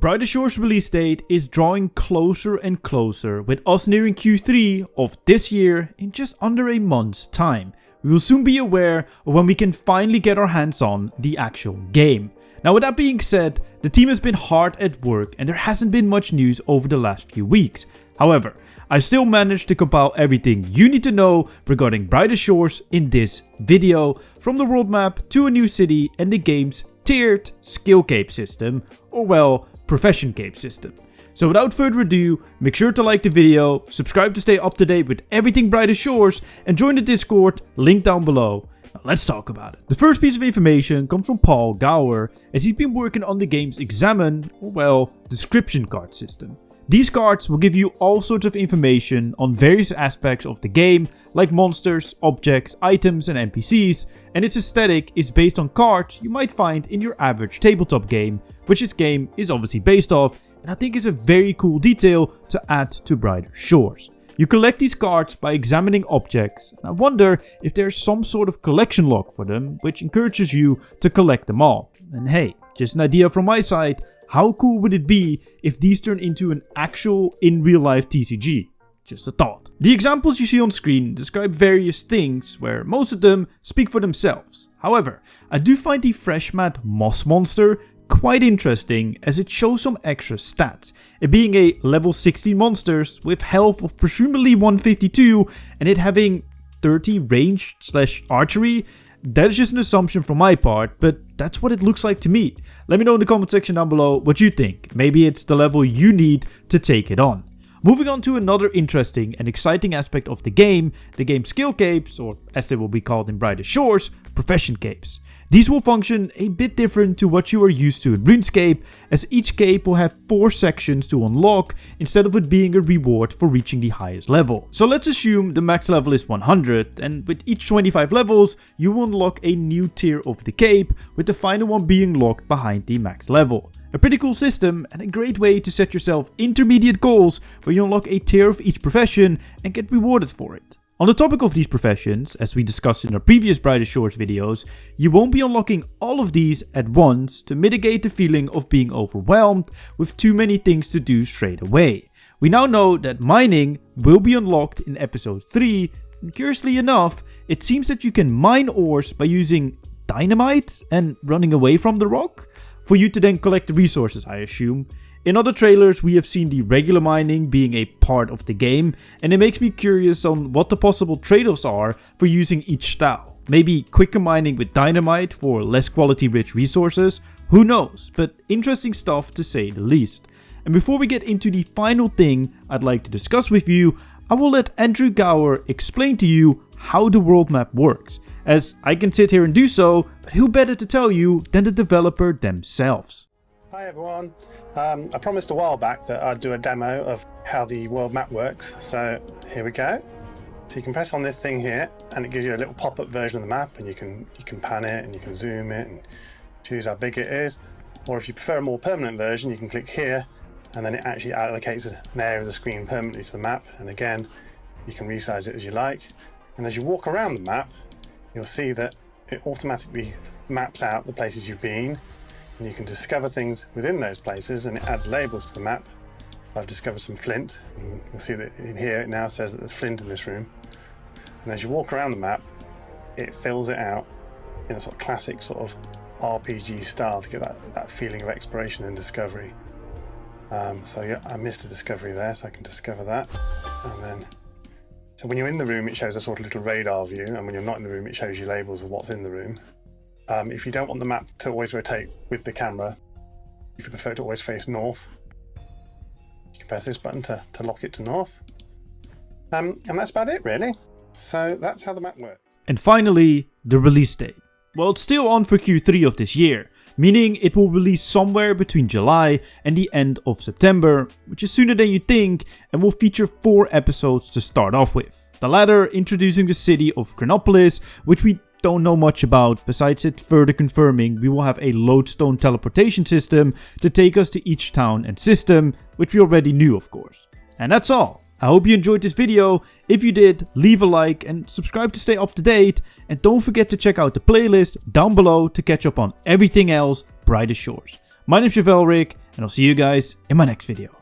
Brightest Shores release date is drawing closer and closer, with us nearing Q3 of this year in just under a month's time. We will soon be aware of when we can finally get our hands on the actual game. Now with that being said, the team has been hard at work and there hasn't been much news over the last few weeks. However, I still managed to compile everything you need to know regarding Brightest Shores in this video, from the world map to a new city and the game's tiered Skillcape system, or well, Profession Cape system. So without further ado, make sure to like the video, subscribe to stay up to date with everything Brightest Shores, and join the Discord, link down below. Now let's talk about it. The first piece of information comes from Paul Gower, as he's been working on the game's examine, or well, description card system. These cards will give you all sorts of information on various aspects of the game, like monsters, objects, items and NPCs, and its aesthetic is based on cards you might find in your average tabletop game, which this game is obviously based off, and I think is a very cool detail to add to Brightest Shores. You collect these cards by examining objects, and I wonder if there's some sort of collection log for them, which encourages you to collect them all. And hey, just an idea from my side, how cool would it be if these turn into an actual in real life TCG? Just a thought. The examples you see on screen describe various things, where most of them speak for themselves. However, I do find the Fresh Mat Moss monster quite interesting, as it shows some extra stats. It being a level 16 monster with health of presumably 152 and it having 30 range / archery. That is just an assumption from my part, but that's what it looks like to me. Let me know in the comment section down below what you think. Maybe it's the level you need to take it on. Moving on to another interesting and exciting aspect of the game Skillcapes, or as they will be called in Brightest Shores, Profession Capes. These will function a bit different to what you are used to in Runescape, as each cape will have 4 sections to unlock instead of it being a reward for reaching the highest level. So let's assume the max level is 100, and with each 25 levels you will unlock a new tier of the cape, with the final one being locked behind the max level. A pretty cool system and a great way to set yourself intermediate goals where you unlock a tier of each profession and get rewarded for it. On the topic of these professions, as we discussed in our previous Brightest Shores videos, you won't be unlocking all of these at once to mitigate the feeling of being overwhelmed with too many things to do straight away. We now know that mining will be unlocked in episode 3, and curiously enough, it seems that you can mine ores by using dynamite and running away from the rock, for you to then collect the resources, I assume. In other trailers we have seen the regular mining being a part of the game, and it makes me curious on what the possible trade-offs are for using each style. Maybe quicker mining with dynamite for less quality rich resources, who knows, but interesting stuff to say the least. And before we get into the final thing I'd like to discuss with you, I will let Andrew Gower explain to you how the world map works, as I can sit here and do so, but who better to tell you than the developer themselves. Hi everyone, I promised a while back that I'd do a demo of how the world map works, so here we go. So you can press on this thing here and it gives you a little pop-up version of the map, and you can pan it and you can zoom it and choose how big it is, or if you prefer a more permanent version you can click here and then it actually allocates an area of the screen permanently to the map, and again you can resize it as you like. And as you walk around the map you'll see that it automatically maps out the places you've been, and you can discover things within those places, and it adds labels to the map. So I've discovered some flint, and you'll see that in here it now says that there's flint in this room. And as you walk around the map it fills it out in a sort of classic sort of RPG style to get that feeling of exploration and discovery. So yeah, I missed a discovery there, so I can discover that. And then, so when you're in the room it shows a sort of little radar view, and when you're not in the room it shows you labels of what's in the room. If you don't want the map to always rotate with the camera, if you prefer to always face north, you can press this button to lock it to north. And that's about it really. So that's how the map works. And finally, the release date. Well, it's still on for Q3 of this year, meaning it will release somewhere between July and the end of September, which is sooner than you think, and will feature 4 episodes to start off with. The latter introducing the city of Chronopolis, which we don't know much about, besides it further confirming we will have a lodestone teleportation system to take us to each town and system, which we already knew of course. And that's all. I hope you enjoyed this video. If you did, leave a like and subscribe to stay up to date, and don't forget to check out the playlist down below to catch up on everything else Brightest Shores. My name is Chevalric, and and I'll see you guys in my next video.